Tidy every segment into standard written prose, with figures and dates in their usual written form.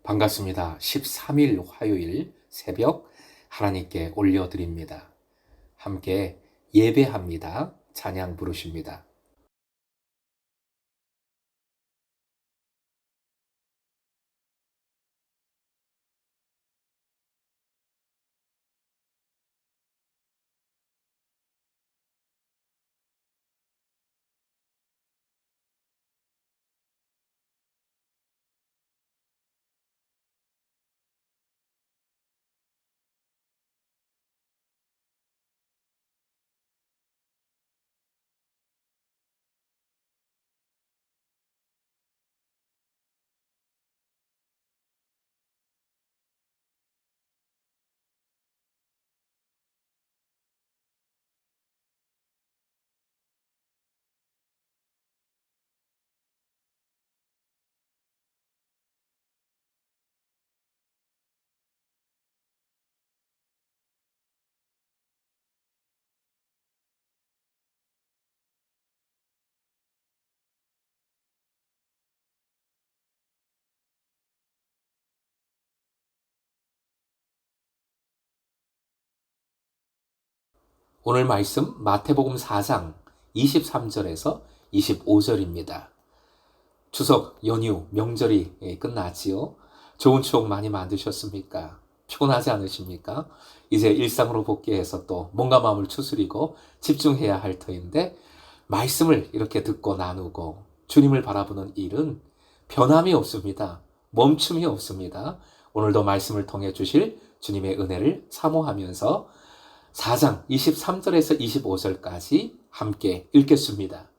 반갑습니다. 13일 화요일 새벽 하나님께 올려드립니다. 함께 예배합니다. 찬양 부르십니다. 오늘 말씀 마태복음 4장 23절에서 25절입니다. 추석 연휴 명절이 끝났지요. 좋은 추억 많이 만드셨습니까? 피곤하지 않으십니까? 이제 일상으로 복귀해서 또 몸과 마음을 추스리고 집중해야 할 터인데 말씀을 이렇게 듣고 나누고 주님을 바라보는 일은 변함이 없습니다. 멈춤이 없습니다. 오늘도 말씀을 통해 주실 주님의 은혜를 사모하면서 4장 23절에서 25절까지 함께 읽겠습니다.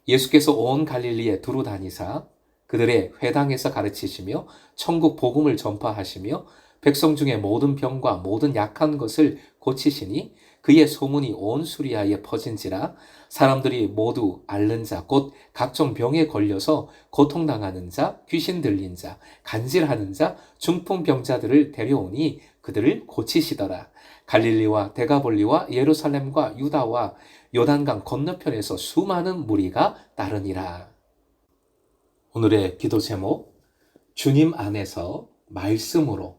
예수께서 온 갈릴리에 두루 다니사 그들의 회당에서 가르치시며 천국 복음을 전파하시며 백성 중에 모든 병과 모든 약한 것을 고치시니 그의 소문이 온 수리아에 퍼진지라. 사람들이 모두 앓는 자 곧 각종 병에 걸려서 고통당하는 자, 귀신 들린 자, 간질하는 자, 중풍병자들을 데려오니 그들을 고치시더라. 갈릴리와 데가볼리와 예루살렘과 유다와 요단강 건너편에서 수많은 무리가 따르니라. 오늘의 기도 제목, 주님 안에서 말씀으로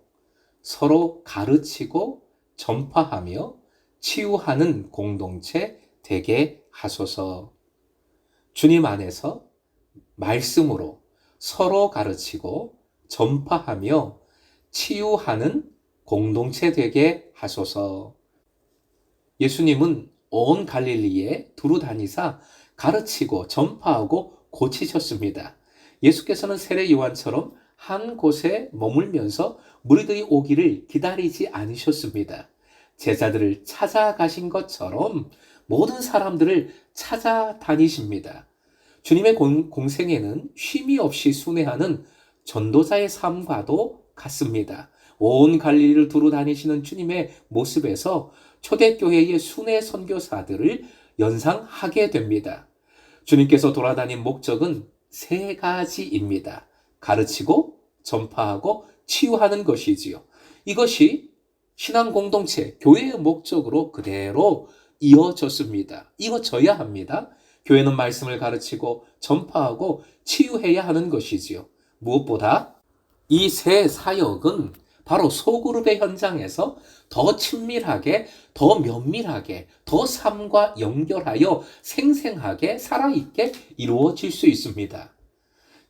서로 가르치고 전파하며 치유하는 공동체 되게 하소서. 주님 안에서 말씀으로 서로 가르치고 전파하며 치유하는 공동체 되게 하소서. 예수님은 온 갈릴리에 두루 다니사 가르치고 전파하고 고치셨습니다. 예수께서는 세례 요한처럼 한 곳에 머물면서 무리들이 오기를 기다리지 않으셨습니다. 제자들을 찾아가신 것처럼 모든 사람들을 찾아다니십니다. 주님의 공생애는 쉼이 없이 순회하는 전도자의 삶과도 같습니다. 온 갈릴리를 두루 다니시는 주님의 모습에서 초대교회의 순회 선교사들을 연상하게 됩니다. 주님께서 돌아다닌 목적은 세 가지입니다. 가르치고 전파하고 치유하는 것이지요. 이것이 신앙 공동체, 교회의 목적으로 그대로 이어졌습니다. 이어져야 합니다. 교회는 말씀을 가르치고 전파하고 치유해야 하는 것이지요. 무엇보다 이 세 사역은 바로 소그룹의 현장에서 더 친밀하게, 더 면밀하게, 더 삶과 연결하여 생생하게 살아있게 이루어질 수 있습니다.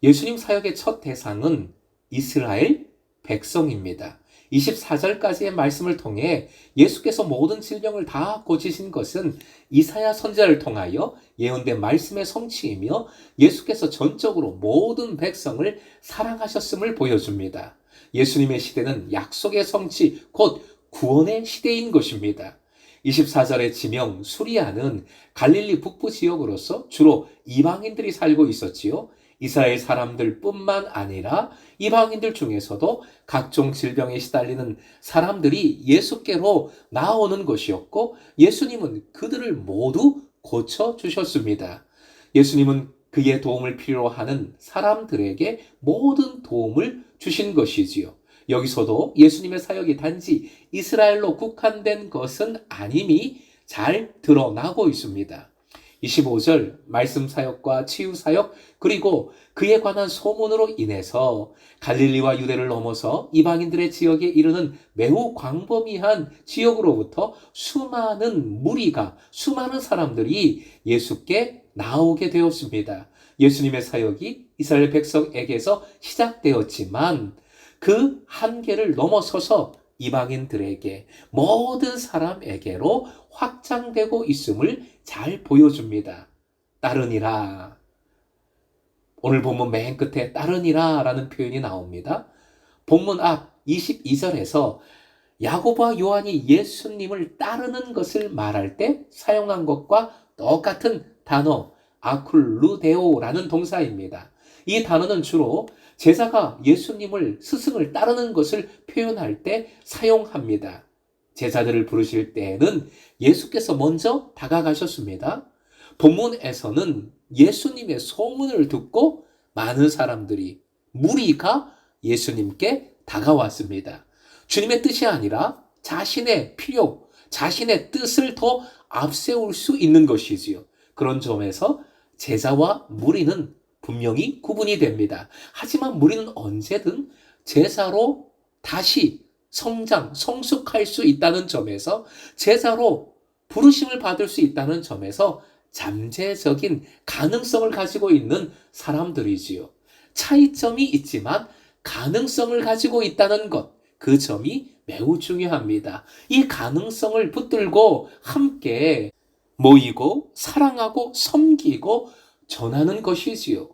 예수님 사역의 첫 대상은 이스라엘 백성입니다. 24절까지의 말씀을 통해 예수께서 모든 질병을 다 고치신 것은 이사야 선지자를 통하여 예언된 말씀의 성취이며 예수께서 전적으로 모든 백성을 사랑하셨음을 보여줍니다. 예수님의 시대는 약속의 성취, 곧 구원의 시대인 것입니다. 24절의 지명 수리아는 갈릴리 북부 지역으로서 주로 이방인들이 살고 있었지요. 이스라엘 사람들뿐만 아니라 이방인들 중에서도 각종 질병에 시달리는 사람들이 예수께로 나오는 것이었고 예수님은 그들을 모두 고쳐주셨습니다. 예수님은 그의 도움을 필요로 하는 사람들에게 모든 도움을 주신 것이지요. 여기서도 예수님의 사역이 단지 이스라엘로 국한된 것은 아님이 잘 드러나고 있습니다. 25절 말씀 사역과 치유 사역 그리고 그에 관한 소문으로 인해서 갈릴리와 유대를 넘어서 이방인들의 지역에 이르는 매우 광범위한 지역으로부터 수많은 무리가 수많은 사람들이 예수께 나오게 되었습니다. 예수님의 사역이 이스라엘 백성에게서 시작되었지만 그 한계를 넘어서서 이방인들에게 모든 사람에게로 확장되고 있음을 잘 보여줍니다. 따르니라. 오늘 본문 맨 끝에 따르니라 라는 표현이 나옵니다. 본문 앞 22절에서 야고보와 요한이 예수님을 따르는 것을 말할 때 사용한 것과 똑같은 단어 아쿨루데오라는 동사입니다. 이 단어는 주로 제자가 예수님을 스승을 따르는 것을 표현할 때 사용합니다. 제자들을 부르실 때에는 예수께서 먼저 다가가셨습니다. 본문에서는 예수님의 소문을 듣고 많은 사람들이 무리가 예수님께 다가왔습니다. 주님의 뜻이 아니라 자신의 필요, 자신의 뜻을 더 앞세울 수 있는 것이지요. 그런 점에서 제자와 무리는 분명히 구분이 됩니다. 하지만 무리는 언제든 제자로 다시 성장, 성숙할 수 있다는 점에서 제자로 부르심을 받을 수 있다는 점에서 잠재적인 가능성을 가지고 있는 사람들이지요. 차이점이 있지만 가능성을 가지고 있다는 것, 그 점이 매우 중요합니다. 이 가능성을 붙들고 함께 모이고 사랑하고 섬기고 전하는 것이지요.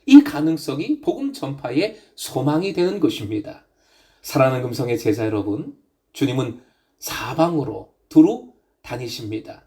이 가능성이 복음 전파의 소망이 되는 것입니다. 사랑하는 금성의 제자 여러분, 주님은 사방으로 두루 다니십니다.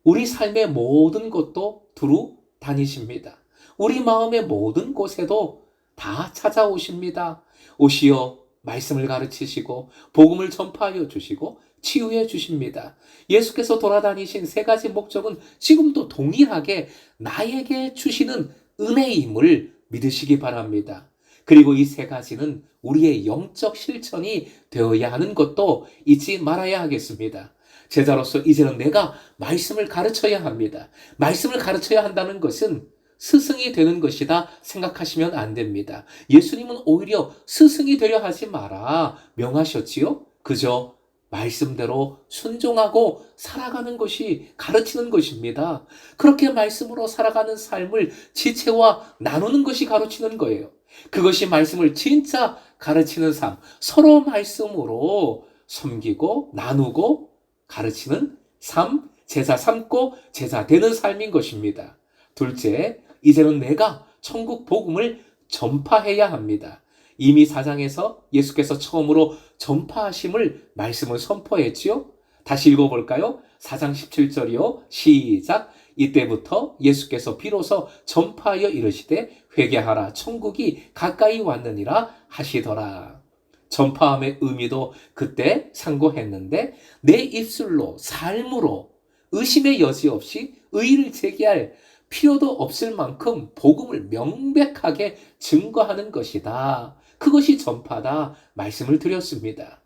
우리 삶의 모든 곳도 두루 다니십니다. 우리 마음의 모든 곳에도 다 찾아오십니다. 오시어 말씀을 가르치시고 복음을 전파하여 주시고 치유해 주십니다. 예수께서 돌아다니신 세 가지 목적은 지금도 동일하게 나에게 주시는 은혜임을 믿으시기 바랍니다. 그리고 이 세 가지는 우리의 영적 실천이 되어야 하는 것도 잊지 말아야 하겠습니다. 제자로서 이제는 내가 말씀을 가르쳐야 합니다. 말씀을 가르쳐야 한다는 것은 스승이 되는 것이다 생각하시면 안 됩니다. 예수님은 오히려 스승이 되려 하지 마라 명하셨지요. 그저 말씀대로 순종하고 살아가는 것이 가르치는 것입니다. 그렇게 말씀으로 살아가는 삶을 지체와 나누는 것이 가르치는 거예요. 그것이 말씀을 진짜 가르치는 삶, 서로 말씀으로 섬기고 나누고 가르치는 삶, 제자 삼고 제자 되는 삶인 것입니다. 둘째, 이제는 내가 천국 복음을 전파해야 합니다. 이미 4장에서 예수께서 처음으로 전파하심을 말씀을 선포했지요. 다시 읽어볼까요? 4장 17절이요. 시작. 이때부터 예수께서 비로소 전파하여 이르시되 회개하라 천국이 가까이 왔느니라 하시더라. 전파함의 의미도 그때 상고했는데 내 입술로 삶으로 의심의 여지 없이 의의를 제기할 필요도 없을 만큼 복음을 명백하게 증거하는 것이다. 그것이 전파다 말씀을 드렸습니다.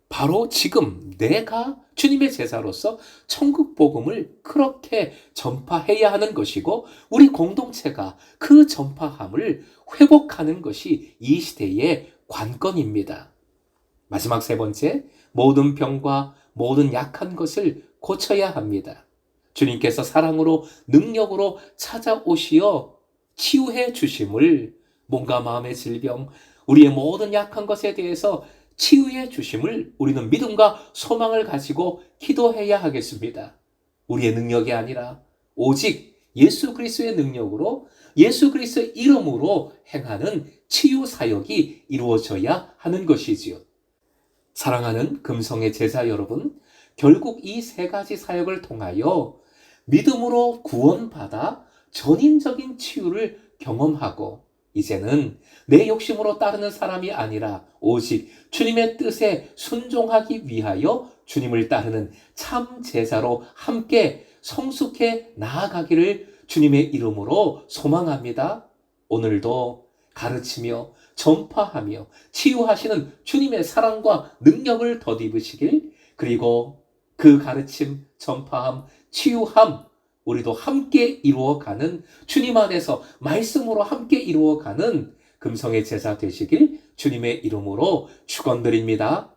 바로 지금 내가 주님의 제자로서 천국 복음을 그렇게 전파해야 하는 것이고 우리 공동체가 그 전파함을 회복하는 것이 이 시대의 관건입니다. 마지막 세 번째, 모든 병과 모든 약한 것을 고쳐야 합니다. 주님께서 사랑으로 능력으로 찾아오시어 치유해 주심을 몸과 마음의 질병, 우리의 모든 약한 것에 대해서 치유해 주심을 우리는 믿음과 소망을 가지고 기도해야 하겠습니다. 우리의 능력이 아니라 오직 예수 그리스도의 능력으로 예수 그리스도의 이름으로 행하는 치유 사역이 이루어져야 하는 것이지요. 사랑하는 금성의 제자 여러분, 결국 이 세 가지 사역을 통하여 믿음으로 구원받아 전인적인 치유를 경험하고 이제는 내 욕심으로 따르는 사람이 아니라 오직 주님의 뜻에 순종하기 위하여 주님을 따르는 참 제자로 함께 성숙해 나아가기를 주님의 이름으로 소망합니다. 오늘도 가르치며 전파하며 치유하시는 주님의 사랑과 능력을 덧입으시길, 그리고 그 가르침, 전파함, 치유함 우리도 함께 이루어가는 주님 안에서 말씀으로 함께 이루어가는 금성의 제자 되시길 주님의 이름으로 축원드립니다.